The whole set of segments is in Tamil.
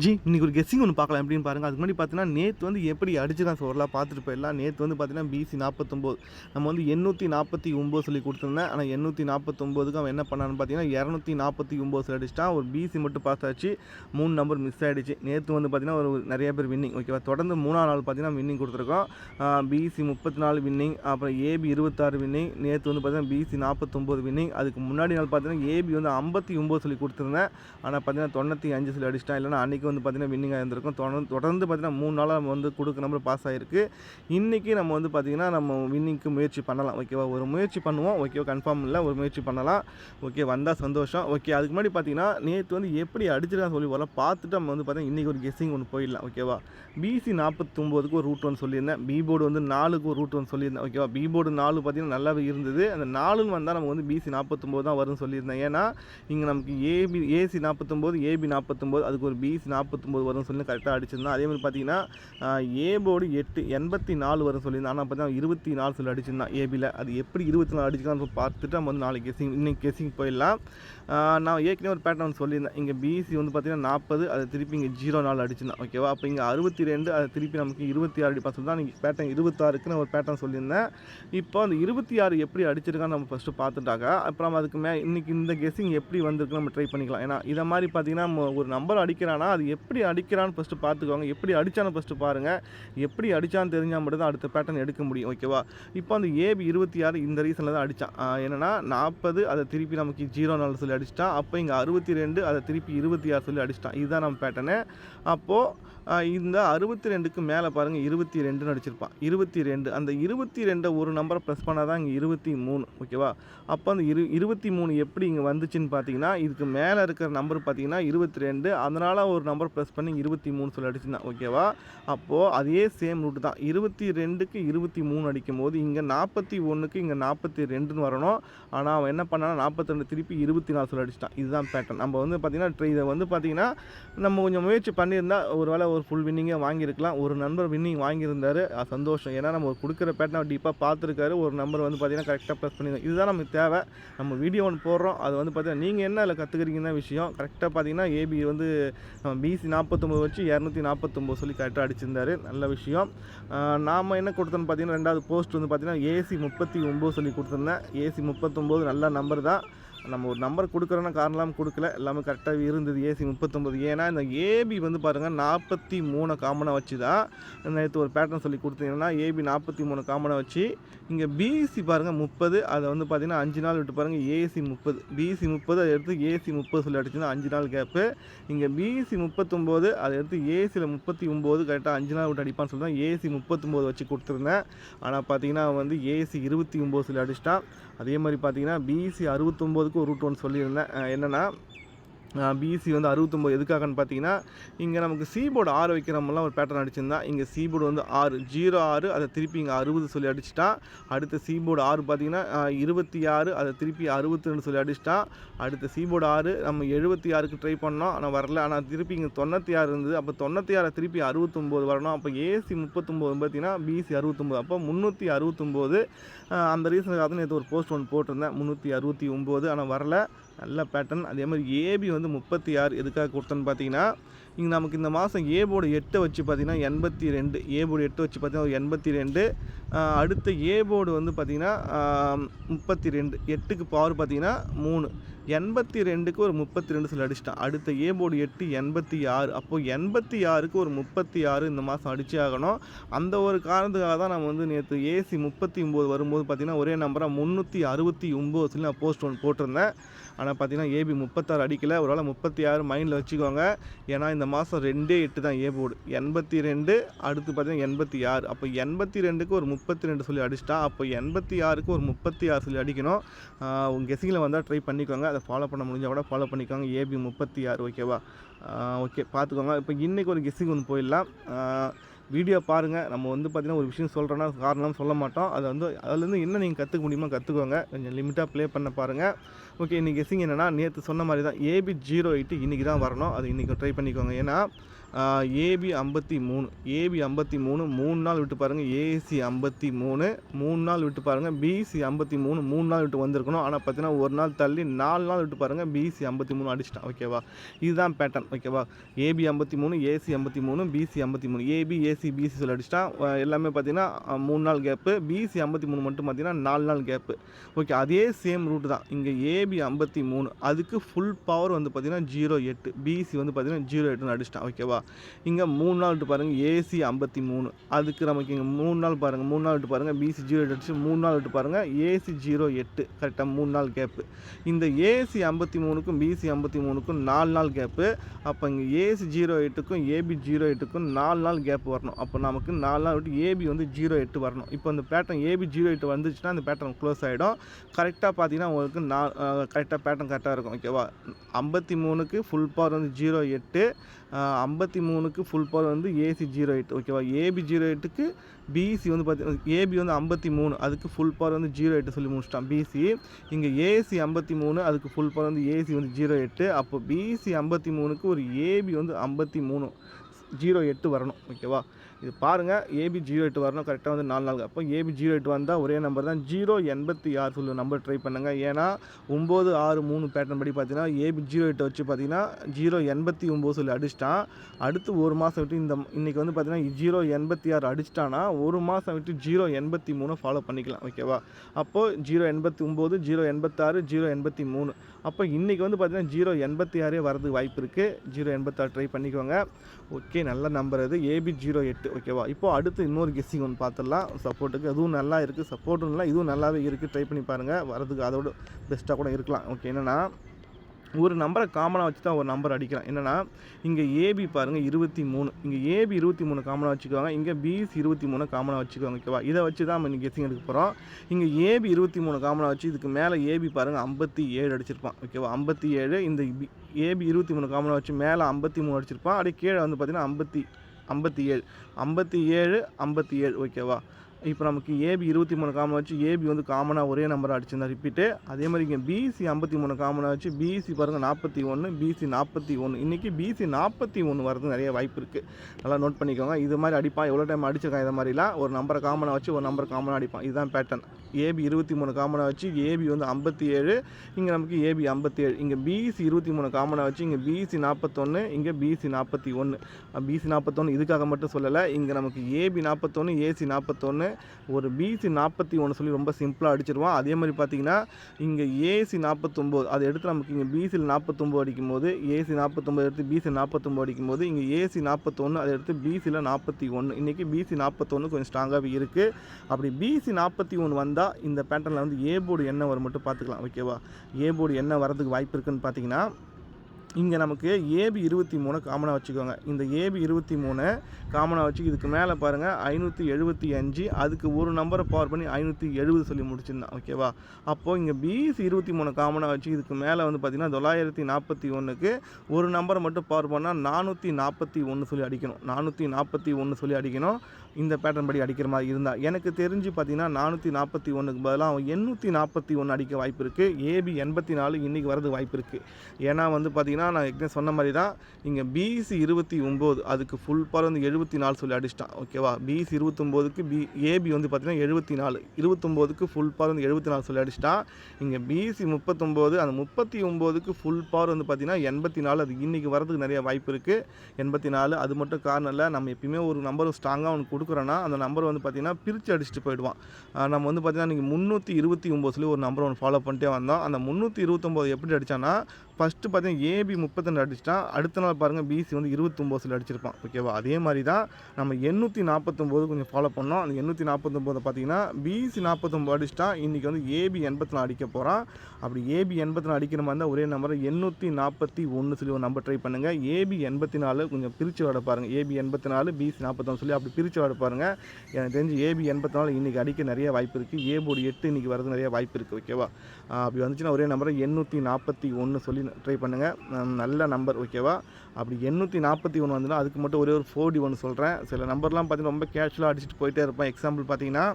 இன்னைக்கு ஒரு கெஸ்ஸிங் ஒன்று பார்க்கலாம் எப்படின்னு பாருங்கள். அதுக்கு முன்னாடி பார்த்தீங்கன்னா நேற்று வந்து எப்படி அடிச்சுதான் சொல்லலாம் பார்த்துட்டு போயிடலாம். நேற்று வந்து பார்த்தீங்கன்னா பிசி 49 நம்ம வந்து 849 சொல்லி கொடுத்துருந்தேன். ஆனால் 849க்கு அவன் என்ன பண்ணான்னு பார்த்தீங்கன்னா 249 சொல்லி அடிச்சிட்டான். ஒரு பிசி மட்டும் பாஸ் ஆச்சு, 3 நம்பர் மிஸ் ஆகிடுச்சு. நேற்று வந்து பார்த்தீங்கன்னா ஒரு நிறைய பேர் வின்னிங். ஓகேவா, தொடர்ந்து 3ஆம் நாள் பார்த்தீங்கன்னா வின்னிங் கொடுத்துருக்கோம். பிசி 34 வின்னிங், அப்புறம் ஏபி 26 வின்னிங். நேற்று வந்து பார்த்தீங்கன்னா பிசி 49 வின்னிங். அதுக்கு முன்னாடி நாள் பார்த்தீங்கன்னா ஏபி வந்து 59 சொல்லி கொடுத்துருந்தேன். ஆனால் பார்த்தீங்கன்னா 95 சொல்லி அடிச்சிட்டான். இல்லைனா அன்றைக்கி வந்து பார்த்தீங்கன்னா வின்னிங்காக இருந்திருக்கும். தொடர்ந்து பார்த்தீங்கன்னா 3 நாளாக நம்ம வந்து கொடுக்க நம்பர் பாஸ் ஆகிருக்கு. இன்றைக்கி நம்ம வந்து பார்த்திங்கன்னா நம்ம வின்னிங்க்கு முயற்சி பண்ணலாம். ஓகேவா, ஒரு முயற்சி பண்ணுவோம். ஓகேவா, கன்ஃபார்ம் இல்லை, ஒரு முயற்சி பண்ணலாம். ஓகே, வந்தால் சந்தோஷம். ஓகே, அதுக்கு முன்னாடி பார்த்தீங்கன்னா நேற்று வந்து எப்படி அடிச்சிருக்கான்னு சொல்லி வரலாம் பார்த்துட்டு நம்ம வந்து பார்த்தீங்கன்னா இன்றைக்கி ஒரு கெஸ்ஸிங் ஒன்று போயிடலாம். ஓகேவா, பிசி 49க்கு ஒரு ரூட் ஒன்று சொல்லியிருந்தேன். பி போர்டு வந்து 4க்கு ஒரு ரூட் ஒன்று சொல்லியிருந்தேன். ஓகேவா, பி போர்டு 4 பார்த்தீங்கன்னா நல்லாவே இருந்தது. அந்த 4ன்னு வந்தால் நம்ம வந்து பிசி 49 தான் வரும்னு சொல்லியிருந்தேன். ஏன்னா இங்கே நமக்கு ஏசி 49, ஏபி 49, அதுக்கு ஒரு பிசி 49 வரும்னு சொல்லி கரெக்டாக அடிச்சிருந்தான். அதே மாதிரி பார்த்தீங்கன்னா ஏ போர்டு 84 வரும்னு சொல்லியிருந்தான். ஆனால் பார்த்தீங்கன்னா 24 சொல்லி அடிச்சிருந்தான் ஏபியில். அது எப்படி 24 அடிச்சிருக்கான்னு பார்த்துட்டு நம்ம வந்து நாளைக்கு இன்னைக்கு கெஸ்ஸிங் போயிடலாம். நான் ஏற்கனவே ஒரு பேட்டர்ன் சொல்லியிருந்தேன். இங்கே பிசி வந்து பார்த்தீங்கன்னா 40, அது திருப்பி இங்கே 04 அடிச்சிருந்தான். ஓகேவா, அப்போ இங்கே 62, அது திருப்பி நமக்கு 26 அடிப்பான்னு சொல்லி தான் நீங்கள் பேட்டர்ன் 26க்கு நான் ஒரு பேட்டர்ன் சொல்லியிருந்தேன். இப்போ அந்த 26 எப்படி அடிச்சிருக்கான்னு நம்ம ஃபஸ்ட்டு பார்த்துட்டாங்க. அப்புறம் அதுக்கு இன்றைக்கி இந்த கெஸ்ஸிங் எப்படி வந்திருக்கு நம்ம ட்ரை பண்ணிக்கலாம். ஏன்னா இதை மாதிரி பார்த்தீங்கன்னா ஒரு நம்பர் அடிக்கிறான்னா அது எப்படி அடிக்கிறான்னு ஃபஸ்ட்டு பார்த்துக்கோங்க. எப்படி அடித்தான்னு ஃபஸ்ட்டு பாருங்கள். எப்படி அடித்தான்னு தெரிஞ்சால் மட்டும் தான் அடுத்த பேட்டர்ன் எடுக்க முடியும். ஓகேவா, இப்போ அந்த ஏபி 26 இந்த ரீசனில் தான் அடித்தான். என்னென்னா 40, அதை திருப்பி நமக்கு 04 சொல்லி அடிச்சிட்டான். அப்போ இங்கே 62, அதை திருப்பி 26 சொல்லி அடிச்சிட்டான். இதுதான் நம்ம பேட்டர்னு. அப்போது இந்த 62க்கு மேலே பாருங்கள் 22ன்னு அடிச்சிருப்பான். 22, அந்த 22 ஒரு நம்பரை ப்ரெஸ் பண்ணால் தான் இங்கே 23. ஓகேவா, அப்போ அந்த 23 எப்படி இங்கே வந்துச்சுன்னு பார்த்தீங்கன்னா இதுக்கு மேலே இருக்கிற நம்பர் பார்த்தீங்கன்னா 22, அதனால் ஒரு நம்பர் ப்ரெஸ் பண்ணி 23 சொல்லி அடிச்சுருந்தான். ஓகேவா, அப்போது அதே சேம் ரூட்டு தான். 22க்கு 23 அடிக்கும் போது இங்கே 41க்கு இங்கே 42ன்னு வரணும். ஆனால் அவன் என்ன பண்ணான்னா 42 திருப்பி 24 சொல்லி அடிச்சிட்டான். இதுதான் பேட்டர்ன். நம்ம வந்து பார்த்திங்கன்னா இதை வந்து பார்த்திங்கன்னா நம்ம கொஞ்சம் முயற்சி பண்ணியிருந்தால் ஒரு வேளை ஒரு ஃபுல் வின்னிங்கே வாங்கியிருக்கலாம். ஒரு நம்பர் வின்னிங் வாங்கியிருந்தார், சந்தோஷம். ஏன்னா நம்ம கொடுக்குற பேட்டர்னை டீப்பாக பார்த்துருக்காரு. ஒரு நம்பர் வந்து பார்த்திங்கன்னா கரெக்டாக ப்ளஸ் பண்ணியிருந்தோம். இதுதான் நமக்கு தேவை. நம்ம வீடியோ ஒன்று போடுறோம், அது வந்து பார்த்திங்கன்னா நீங்கள் என்ன அதில் கற்றுக்கிறீங்கன்னா விஷயம். கரெக்டாக பார்த்திங்கன்னா ஏபி வந்து பிசி 49 வச்சு 249 சொல்லி கரெக்டாக அடிச்சிருந்தார். நல்ல விஷயம். நாம் என்ன கொடுத்தோன்னு பார்த்திங்கன்னா ரெண்டாவது போஸ்ட் வந்து பார்த்திங்கன்னா ஏசி 39 சொல்லி கொடுத்துருந்தேன். ஏசி 39 நல்ல நம்பர் தான். நம்ம ஒரு நம்பர் கொடுக்குறோன்னா காரணம் கொடுக்கல, எல்லாமே கரெக்டாக இருந்தது. ஏசி 39. ஏன்னா இந்த ஏபி வந்து பாருங்கள் 43 காமனாக வச்சு தான் நேற்று ஒரு பேட்டர்ன் சொல்லி கொடுத்தீங்கன்னா ஏபி 43 காமனாக வச்சு இங்கே பிசி பாருங்கள் 30, அதை வந்து பார்த்திங்கன்னா 5 நாள் விட்டு பாருங்கள் ஏசி 30, பிசி 30, அதை எடுத்து ஏசி 30 சொல்லி அடிச்சுன்னா 5 நாள் கேப்பு. இங்கே பிசி 39, அதை எடுத்து ஏசியில் 39 கரெக்டாக 5 நாள் விட்டு அடிப்பான்னு சொல்லி தான் ஏசி 39 வச்சு கொடுத்துருந்தேன். ஆனால் பார்த்தீங்கன்னா வந்து ஏசி 29 சொல்லி அடிச்சிட்டான். அதே மாதிரி பார்த்தீங்கன்னா பிசி 69க்கு ஒரு ரூட் ஒன்று சொல்லியிருந்தேன். என்னென்னா பிசி வந்து 69 எதுக்காகன்னு பார்த்தீங்கன்னா இங்கே நமக்கு சீபோர்டு 6 வைக்கிறோம்லாம் ஒரு பேட்டர்ன் அடிச்சிருந்தா. இங்கே சீபோர்டு வந்து 06, அதை திருப்பி இங்கே 60 சொல்லி அடிச்சிட்டான். அடுத்த சீபோர்டு 6 பார்த்தீங்கன்னா 26, அதை திருப்பி 62 சொல்லி அடிச்சிட்டான். அடுத்த சீபோர்டு 6 நம்ம 76க்கு ட்ரை பண்ணோம், ஆனால் வரல. ஆனால் திருப்பி இங்கே 96 இருந்தது. அப்போ 96 திருப்பி 69 வரணும். அப்போ ஏசி 39 பார்த்தீங்கன்னா பிசி 69, அப்போ 369. அந்த ரீசனுக்காக தான் நேற்று ஒரு போஸ்ட் ஒன்று போட்டிருந்தேன் 369, ஆனால் வரல. நல்ல பேட்டர்ன். அதே மாதிரி ஏபி வந்து 36 எதுக்காக கொடுத்தோன்னு பார்த்தீங்கன்னா இங்கே நமக்கு இந்த மாதம் ஏ போர்டு 8 வச்சு பார்த்தீங்கன்னா 82, ஏ போர்டு 8 வச்சு பார்த்தீங்கன்னா 82. அடுத்த ஏ போர்டு வந்து பார்த்திங்கன்னா 32, 8க்கு பவர் பார்த்திங்கன்னா 3, 82க்கு ஒரு 32 சொல்லி அடிச்சிட்டான். அடுத்த ஏ போர்டு 8 86, அப்போது 86க்கு ஒரு 36 இந்த மாதம் அடிச்சே ஆகணும். அந்த ஒரு காரணத்துக்காக தான் நம்ம வந்து நேற்று ஏசி 39 வரும்போது பார்த்திங்கன்னா ஒரே நம்பராக 369 சொல்லி நான் போஸ்ட் ஒன்று போட்டிருந்தேன். ஆனால் பார்த்திங்கன்னா ஏபி 36 அடிக்கலை. ஒரு வேளை 36 மைண்டில் வச்சுக்கோங்க. ஏன்னா இந்த மாதம் 2-8 தான் ஏ போர்டு. 82, அடுத்து பார்த்திங்கன்னா 86, அப்போ 82க்கு ஒரு 32 சொல்லி அடிச்சிட்டான். அப்போ 86க்கு ஒரு 36 சொல்லி அடிக்கணும். உங்கள் கெஸ்ஸிங்கில் வந்தால் ட்ரை பண்ணிக்கோங்க. அதை ஃபாலோ பண்ண முடிஞ்சால் கூட ஃபாலோ பண்ணிக்கோங்க. ஏபி 36. ஓகேவா, ஓகே பார்த்துக்கோங்க. இப்போ இன்றைக்கி ஒரு கெஸ்ஸிங் ஒன்று போயிடலாம். வீடியோ பாருங்கள். நம்ம வந்து பார்த்திங்கன்னா ஒரு விஷயம் சொல்கிறோன்னா காரணம் சொல்ல மாட்டோம். அதை வந்து அதுலேருந்து என்ன நீங்கள் கற்றுக்க முடியுமோ கற்றுக்கோங்க. கொஞ்சம் லிமிட்டாக ப்ளே பண்ண பாருங்கள். ஓகே, இன்னைக்கு கெஸ்ஸிங் என்னன்னா, நேத்து சொன்ன மாரி தான் AB08 இன்னைக்கு தான் வரணும். அது இன்னைக்கு ட்ரை பண்ணிக்கோங்க. ஏன்னா AB53 AB53 3 நாள் விட்டு பாருங்கள். AC53 3 நாள் விட்டு பாருங்கள். BC53 3 நாள் விட்டு வந்திருக்கணும். ஆனால் பார்த்தீங்கன்னா ஒரு நாள் தள்ளி 4 நாள் விட்டு பாருங்கள். BC53 அடிச்சிட்டான். ஓகேவா, இதுதான் பேட்டர்ன். ஓகேவா, AB53 AC53 BC53 AB AC BC சொல்லி அடிச்சிட்டான். எல்லாமே பார்த்தீங்கன்னா 3 நாள் கேப்பு. BC53 மட்டும் பார்த்தீங்கன்னா 4 நாள் கேப்பு. ஓகே, அதே சேம் ரூட் தான் இங்கே. AB53 அதுக்கு ஃபுல் பவர் வந்து பார்த்தீங்கன்னா 08, BC வந்து பார்த்தீங்கன்னா 08 அடிச்சிட்டான். ஓகேவா, இங்கே 3 நாள் விட்டு பாருங்கள். AC53 அதுக்கு நமக்கு இங்கே 3 நாள் பாருங்கள். 3 நாள் விட்டு பாருங்கள். BC08 அடிச்சு 3 நாள் விட்டு பாருங்கள். AC08 கரெக்டாக 3 நாள் கேப்பு. இந்த AC53க்கும் BC53க்கும் 4 நாள் கேப்பு. அப்போ இங்கே AC08க்கும் AB08க்கும் 4 நாள் கேப் வரணும். அப்போ நமக்கு 4 நாள் விட்டு AB வந்து 08 வரணும். இப்போ அந்த பேட்டர்ன் AB08 வந்துச்சுன்னா அந்த பேட்டர்ன் க்ளோஸ் ஆகிடும். கரெக்டாக பார்த்தீங்கன்னா உங்களுக்கு கரெக்டாக பேட்டர்ன் கரெக்டாக இருக்கும். ஓகேவா, 53க்கு ஃபுல் பவர் வந்து 08, 53க்கு ஃபுல் பவர் வந்து AC08. ஓகேவா, AB08க்கு BC வந்து பார்த்தீங்கன்னா AB வந்து 53 அதுக்கு ஃபுல் பவர் வந்து 08 சொல்லி முடிச்சிட்டான் BC. இங்கே AC53 அதுக்கு ஃபுல் பவர் வந்து AC வந்து 08. அப்போ BC53க்கு ஒரு AB வந்து 53 08 வரணும். ஓகேவா, இது பாருங்கள். AB08 வரணும். கரெக்டாக வந்து 4 நாள். அப்போ AB08 வந்தால் ஒரே நம்பர் தான் 086 சொல்லி நம்பர் ட்ரை பண்ணுங்கள். ஏன்னா 963 பேட்டர்ன் படி பார்த்தீங்கன்னா AB08 வச்சு பார்த்தீங்கன்னா 089 சொல்லி அடிச்சிட்டான். அடுத்து ஒரு மாதம் விட்டு இன்றைக்கி வந்து பார்த்தீங்கன்னா 086 அடிச்சிட்டான்னா ஒரு மாதம் விட்டு 083 ஃபாலோ பண்ணிக்கலாம். ஓகேவா, அப்போது 089 086 083. அப்போ இன்றைக்கி வந்து பார்த்தீங்கன்னா 086 வரதுக்கு வாய்ப்பு இருக்குது. 086 ட்ரை பண்ணிக்கோங்க. ஓகே, நல்ல நம்பர் அது AB08. ஓகேவா, இப்போ அடுத்து இன்னொரு கெஸ்ஸிங் ஒன்று பார்த்துடலாம். சப்போர்ட்டுக்கு அதுவும் நல்லா இருக்குது. சப்போர்ட்டும் இல்லை, இதுவும் நல்லாவே இருக்குது. ட்ரை பண்ணி பாருங்கள். வரதுக்கு அதோட பெஸ்ட்டாக கூட இருக்கலாம். ஓகே, என்னென்னா ஒரு நம்பரை காமனாக வச்சு தான் ஒரு நம்பர் அடிக்கலாம். என்னென்னா இங்கே AB பாருங்கள் 23, இங்கே AB 23 காமனாக வச்சுக்குவாங்க. இங்கே BC 23 காமனாக வச்சுக்குவாங்க. ஓகேவா, இதை வச்சு தான் நம்ம இன்றைக்கி கெஸ்ஸிங் எடுக்க போகிறோம். இங்கே AB 23 காமனாக வச்சு இதுக்கு மேலே AB பாருங்கள் 57 அடிச்சிருப்பான். ஓகேவா, 57. இந்த AB 23 காமனாக வச்சு மேலே 53 அடிச்சிருப்பான். அப்படியே கீழே வந்து பார்த்திங்கன்னா 57. ஓகேவா, இப்போ நமக்கு AB 23 காமனாக வச்சு AB வந்து காமனாக ஒரே நம்பராக அடிச்சிருந்தா ரிப்பீட்டு. அதே மாதிரி இங்கே BC 53 காமனாக வச்சு BC பாருங்கள் 41, BC 41. இன்றைக்கி BC 41 வரது நிறைய வாய்ப்பு இருக்குது. நல்லா நோட் பண்ணிக்கோங்க. இது மாதிரி அடிப்பான். எவ்வளோ டைம் அடிச்சிருக்கான். இதை மாதிரிலாம் ஒரு நம்பரை காமனாக வச்சு ஒரு நம்பர் காமனாக அடிப்பான். இதுதான் பேட்டர்ன். AB 23 காமனாக வச்சு AB வந்து 57, இங்கே நமக்கு AB 57. இங்கே BC 23 காமனாக வச்சு இங்கே BC 41, இங்கே BC 41. BC 41 இதுக்காக மட்டும் சொல்லலை. இங்கே நமக்கு AB 41 AC 41 ஒரு BC 41 சொல்லி ரொம்ப சிம்பிளாக அடிச்சிருவான். அதே மாதிரி பார்த்தீங்கன்னா இங்கே AC 49 அதை எடுத்து நமக்கு இங்கே BCயில் 49 அடிக்கும்போது AC 49 எடுத்து BC 49 அடிக்கும்போது இங்கே AC 41 அதை எடுத்து BCயில் 41. இன்றைக்கி BC 41 கொஞ்சம் ஸ்ட்ராங்காகவே இருக்குது. அப்படி BC 41 வந்தால் இந்த பேட்டர்னில் வந்து A போர்டு என்ன வரும் மட்டும் பார்த்துக்கலாம். ஓகேவா, A போர்டு என்ன வரதுக்கு வாய்ப்பு இருக்குன்னு பார்த்தீங்கன்னா இங்கே நமக்கு AB 23 காமனாக வச்சுக்கோங்க. இந்த AB 23 காமனாக வச்சு இதுக்கு மேலே பாருங்கள் 575, அதுக்கு ஒரு நம்பரை பவர் பண்ணி 570 சொல்லி முடிச்சிருந்தான். ஓகேவா, அப்போது இங்கே BC 23 காமனாக வச்சு இதுக்கு மேலே வந்து பார்த்திங்கன்னா 941க்கு ஒரு நம்பரை மட்டும் பவர் பண்ணால் 441 சொல்லி அடிக்கணும். 441 சொல்லி அடிக்கணும். இந்த பேட்டர்ன் படி அடிக்கிற மாதிரி இருந்தால் எனக்கு தெரிஞ்சு பார்த்தீங்கன்னா 441க்கு பதிலாக 841 அடிக்க வாய்ப்பு இருக்குது. AB 84 இன்றைக்கி வரது வாய்ப்பு இருக்குது. ஏன்னா வந்து பார்த்திங்கன்னா நான் ஏற்கனவே சொன்ன மாதிரி தான் இங்கே BC 29 அதுக்கு ஃபுல் பவர் வந்து 74 சொல்லி அடிச்சிட்டான். ஓகேவா, BC 29க்கு AB வந்து பார்த்திங்கன்னா 74, 29க்கு ஃபுல் பவர் வந்து 74 சொல்லி அடிச்சிட்டான். இங்கே BC 39 அந்த 39க்கு ஃபுல் பவர் வந்து பார்த்திங்கன்னா 84. அது இன்றைக்கி வரதுக்கு நிறைய வாய்ப்பு இருக்குது. 84 அது மட்டும் காரணம் இல்லை. நம்ம எப்பயுமே ஒரு நம்பர் ஸ்ட்ராங்காக அவனுக்கு கொடுக்குறோன்னா அந்த நம்பர் வந்து பார்த்திங்கன்னா பிரித்து அடிச்சுட்டு போயிடுவான். நம்ம வந்து பார்த்திங்கன்னா இன்றைக்கி 329 சொல்லி ஒரு நம்பர் ஒன்று ஃபாலோ பண்ணிட்டே வந்தோம். அந்த 329 எப்படி அடித்தான்னா ஃபஸ்ட்டு பார்த்தீங்கன்னா AB 32 அடிச்சிட்டான். அடுத்த நாள் பாருங்கள் BC வந்து 29 சொல்லி அடிச்சிருப்பான். ஓகேவா, அதே மாதிரி தான் நம்ம 849 கொஞ்சம் ஃபாலோ பண்ணோம். அந்த 849 பார்த்தீங்கன்னா BC 49 அடிச்சிட்டான். இன்றைக்கி வந்து AB 84 அடிக்க போகிறான். அப்படி AB 84 அடிக்கிற மாதிரி இருந்தால் ஒரே நம்பர் 841 சொல்லி ஒரு நம்பர் ட்ரை பண்ணுங்கள். AB 84 கொஞ்சம் பிரித்து விட பாருங்கள். AB 84 BC 41 சொல்லி அப்படி பிரித்து விட பாருங்கள். எனக்கு தெரிஞ்சு AB 84 இன்றைக்கி அடிக்க நிறைய வாய்ப்பு இருக்குது. A போர்டு 8 இன்றைக்கி வரது நிறைய வாய்ப்பு இருக்குது. ஓகேவா, அப்படி வந்துச்சுன்னா ஒரே நம்பர் 841 சொல்லி ட்ரை பண்ணுங்கள். நல்ல நம்பர். ஓகேவா, அப்படி 841 வந்துன்னா அதுக்கு மட்டும் ஒரே ஒரு 4D ஒன்று சொல்கிறேன். சில நம்பர்லாம் பார்த்தீங்கன்னா ரொம்ப கேஷுவலாக அடிச்சுட்டு போயிட்டே இருப்பேன். எக்ஸாம்பிள் பார்த்தீங்கன்னா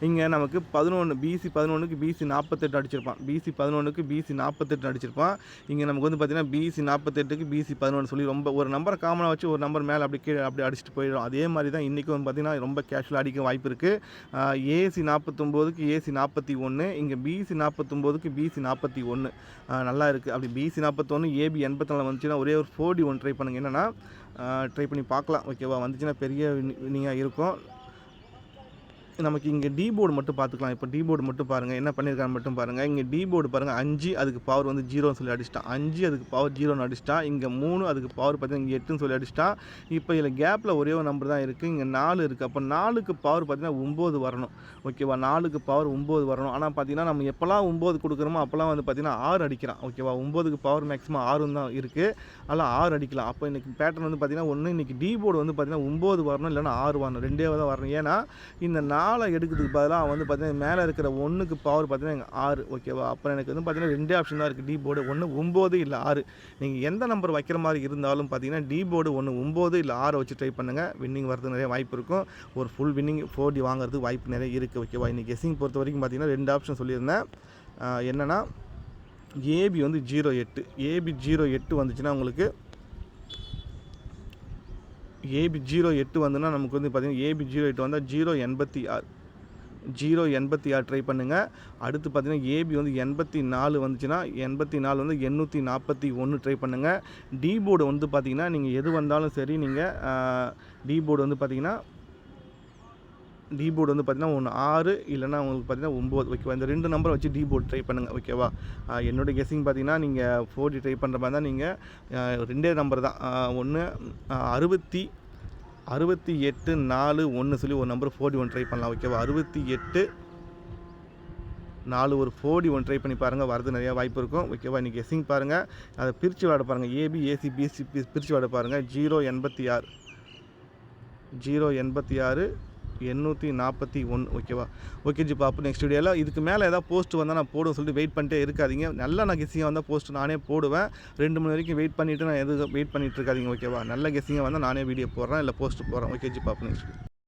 இங்கே நமக்கு 11 பிசி 11க்கு பிசி 48 அடிச்சிருப்பான். பிசி 11க்கு பிசி 48 அடிச்சிருப்பான். இங்கே நமக்கு வந்து பார்த்தீங்கன்னா பிசி 48க்கு பிசி 11 சொல்லி ரொம்ப ஒரு நம்பரை காமனாக வச்சு ஒரு நம்பர் மேலே அப்படி கீழே அப்படி அடிச்சுட்டு போயிடும். அதே மாதிரி தான் இன்றைக்கும் வந்து பார்த்தீங்கன்னா ரொம்ப கேஷுவலாக அடிக்க வாய்ப்பு இருக்குது. ஏசி 49க்கு ஏசி 41, இங்கே பிசி 49க்கு பிசி 41 நல்லா இருக்குது. அப்படி பிசி 41 ஏபி 84 வந்துச்சுன்னா ஒரே ஒரு 4D1 ட்ரை பண்ணுங்கள். என்னென்னா ட்ரை பண்ணி பார்க்கலாம். ஓகேவா? வந்துச்சுன்னா பெரிய வின்னிங்காக இருக்கும். நமக்கு இங்கே டி போர்டு மட்டும் பார்த்துக்கலாம். இப்போ டி போர்டு மட்டும் பாருங்கள், என்ன பண்ணியிருக்கான்னு மட்டும் பாருங்கள். இங்கே டி போர்டு பாருங்கள், 5 அதுக்கு பவர் வந்து 0ன்னு சொல்லி அடிச்சிட்டான். 5 அதுக்கு பவர் 0ன்னு அடிச்சிட்டான். இங்கே 3 அதுக்கு பவர் பார்த்தீங்கன்னா இங்கே 8ன்னு சொல்லி அடிச்சிட்டான். இப்போ இதில் கேப்பில் ஒரே ஒரு நம்பர் தான் இருக்குது. இங்கே 4 இருக்குது. அப்போ 4க்கு பவர் பார்த்தீங்கன்னா 9 வரணும். ஓகேவா? 4க்கு பவர் 9 வரணும். ஆனால் பார்த்தீங்கன்னா நம்ம எப்போல்லாம் 9 கொடுக்குறோமோ அப்போல்லாம் வந்து பார்த்தீங்கன்னா 6 அடிக்கிறான். ஓகேவா? 9க்கு பவர் மேக்ஸிமம் 6 தான் இருக்குது. அதெல்லாம் 6 அடிக்கலாம். அப்போ இன்றைக்கி பேட்டர்ன் வந்து பார்த்தீங்கன்னா ஒன்று இன்றைக்கி டி போர்டு வந்து பார்த்தீங்கன்னா 9 வரணும், இல்லைன்னா 6 வரணும். ரெண்டே தான் வரணும். ஏன்னா இந்த 4 எடுக்கிறதுக்கு பதிலாக வந்து பார்த்தீங்கன்னா மேலே இருக்கிற 1க்கு பவர் பார்த்தீங்கன்னா 6. ஓகேவா? அப்புறம் எனக்கு வந்து பார்த்தீங்கன்னா 2 ஆப்ஷன் தான் இருக்குது டி போர்டு. ஒன்று 9 இல்லை 6. நீங்கள் எந்த நம்பர் வைக்கிற மாதிரி இருந்தாலும் பார்த்தீங்கன்னா டி போர்டு ஒன்று 9 இல்லை 6 வச்சு ட்ரை பண்ணுங்கள். வின்னிங் வரதுக்கு நிறைய வாய்ப்பு இருக்கும். ஒரு ஃபுல் வின்னிங் 4D வாங்குறதுக்கு வாய்ப்பு நிறைய இருக்குது. ஓகேவா? இன்றைக்கி கெஸ்ஸிங் பொறுத்த வரைக்கும் பார்த்தீங்கன்னா 2 ஆப்ஷன் சொல்லியிருந்தேன். என்னென்னா ஏபி வந்து 08, ஏபி 08 வந்துச்சுன்னா உங்களுக்கு ஏபி 08 வந்துன்னா நமக்கு வந்து பார்த்தீங்கன்னா ஏபி 08 வந்தால் 086 ட்ரை பண்ணுங்கள். அடுத்து பார்த்தீங்கன்னா ஏபி வந்து 84 வந்துச்சுன்னா 84 வந்து 841 ட்ரை பண்ணுங்கள். டி போர்டு வந்து பார்த்தீங்கன்னா நீங்கள் எது வந்தாலும் சரி, நீங்கள் டி போர்டு வந்து பார்த்தீங்கன்னா ஒன்று 6 இல்லைன்னா உங்களுக்கு பார்த்தீங்கன்னா 9. ஓகேவா? இந்த 2 நம்பரை வச்சு டி போர்டு ட்ரை பண்ணுங்கள். ஓகேவா? என்னோடய கெஸ்ஸிங் பார்த்தீங்கன்னா நீங்கள் 4D ட்ரை பண்ணுற மாதிரி தான். நீங்கள் 2 நம்பர் தான். ஒன்று 68 4 1 சொல்லி ஒரு நம்பர் 4D1 ட்ரை பண்ணலாம். ஓகேவா? 68 4 ஒரு 4D1 ட்ரை பண்ணி பாருங்கள். வரது நிறையா வாய்ப்பு இருக்கும். ஓகேவா? இன்றைக்கி கெஸ்ஸிங் பாருங்கள், அதை பிரித்து விளாட பாருங்கள். ஏபி ஏசி பிசி பிரித்து விளாட பாருங்கள். 086 841. ஓகேவா? ஓகே ஜி, பார்ப்போம் நெக்ஸ்ட் வீடியோவில். இதுக்கு மேலே ஏதாவது போஸ்ட் வந்தால் நான் போடுவேன் சொல்லிட்டு வெயிட் பண்ணிட்டே இருக்காதிங்க. நல்லா நான் கெஸ்ஸிங்காக வந்தால் போஸ்ட் நானே போடுவேன். 2 மணி வரைக்கும் வெயிட் பண்ணிவிட்டு நான் வெயிட் பண்ணிட்டு இருக்காதிங்க. ஓகேவா? நல்ல கெஸ்ஸிங்காக வந்தால் நானே வீடியோ போடுறேன், இல்லை போஸ்ட் போடுறேன். ஓகே ஜி, பார்ப்போம் நெக்ஸ்ட்.